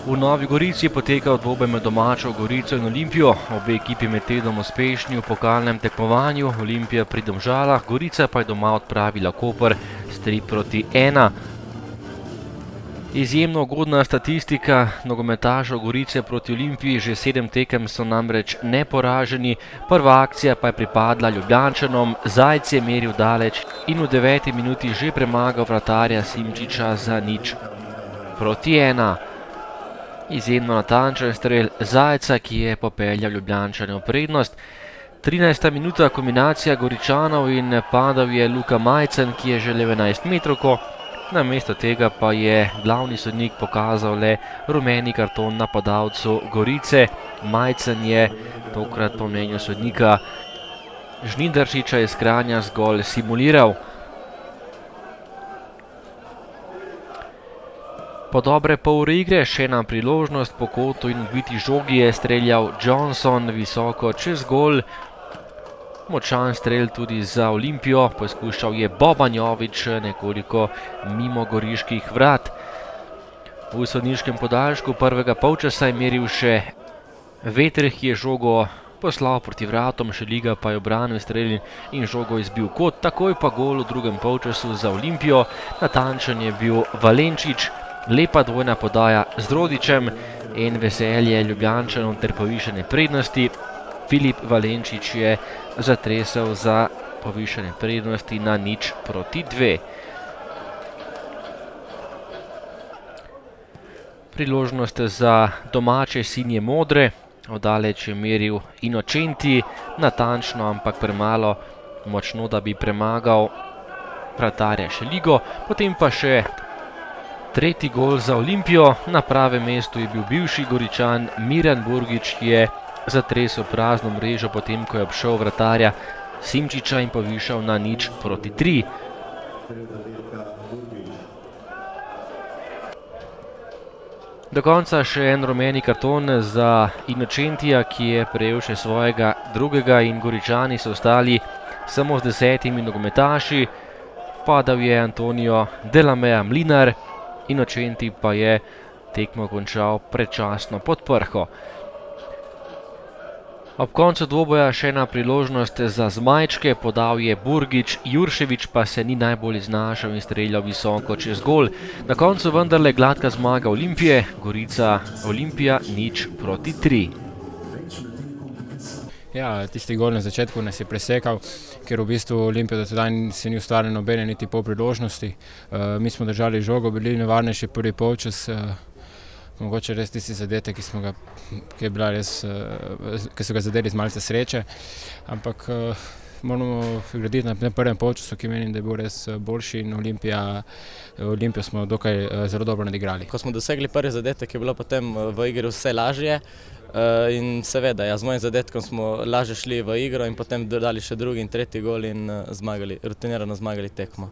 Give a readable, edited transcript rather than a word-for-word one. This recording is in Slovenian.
V Novi Gorici je potekal dvoboj med domačo Gorico in Olimpijo. Obe ekipi med tednom uspešni v pokalnem tekmovanju, Olimpija pri Domžalah, Gorica pa je doma odpravila Koper s 3:1. Izjemno ugodna statistika nogometašev Gorice proti Olimpiji, že 7 tekem so namreč neporaženi, prva akcija pa je pripadla Ljubljančanom, Zajc je meril daleč in v 9. minuti že premagal vratarja Simčiča za 0:1. Izjemno natančen strel Zajca, ki je popeljal Ljubljančane v prednost. 13. minuta kombinacija Goričanov in padal je Luka Majcen, ki je želel 11-metrovko. Namesto tega pa je glavni sodnik pokazal le rumeni karton napadalcu Gorice. Majcen je tokrat po mnenju sodnika Žnidaršiča iz Kranja zgolj simuliral. Po dobre pol ure igre še ena priložnost po kotu in odbiti žogi je streljal Johnson visoko čez gol. Močan strel tudi za Olimpijo, poskušal je Boban Jović nekoliko mimo goriških vrat. V sodniškem podaljšku prvega polčasa je meril še Vetrih, ki je žogo poslal proti vratom, Šeliga pa je obranil strel in žogo izbil kot. Takoj pa gol v drugem polčasu za Olimpijo, natančen je bil Valenčič. Lepa dvojna podaja z Rodićem in veselje Ljubljančanov ter povišene prednosti. Filip Valenčič je zatresel za povišene prednosti na 0:2. Priložnost za domače sinje modre, oddaleč je meril Innocenti, natančno, ampak premalo močno, da bi premagal vratarja Šeligo. Potem pa še tretji gol za Olimpijo, na pravem mestu je bil bivši Goričan Miran Burgič, ki je zatresel prazno mrežo, potem ko je obšel vratarja Simčiča in povišal na 0:3. Do konca še en rumeni karton za Innocentija, ki je prejel še svojega drugega in Goričani so ostali samo z 10 nogometaši. Padal je Antonio Delamea Mlinar, Innocenti pa je tekmo končal predčasno pod prho. Ob koncu dvoboja še ena priložnost za zmajčke, podal je Burgič, Juršević pa se ni najbolj iznašel in streljal visoko čez gol. Na koncu vendarle gladka zmaga Olimpije, Gorica Olimpija 0:3. Ja, tisti gol na začetku nas je presekal, ker v bistvu Olimpija do tedaj se ni ustvarila nobene niti pol priložnosti. Mi smo držali žogo, bili nevarnejši prvi polčas. Mogoče res tisti zadetek, ki so ga zadeli z malce sreče, ampak moramo graditi na prvem polčasu, ki menim, da je bil res boljši in Olimpijo smo dokaj zelo dobro nadigrali. Ko smo dosegli prvi zadetek, je bilo potem v igri vse lažje in seveda, z mojim zadetkom smo lažje šli v igro in potem dodali še drugi in tretji gol in rutinirano zmagali tekmo.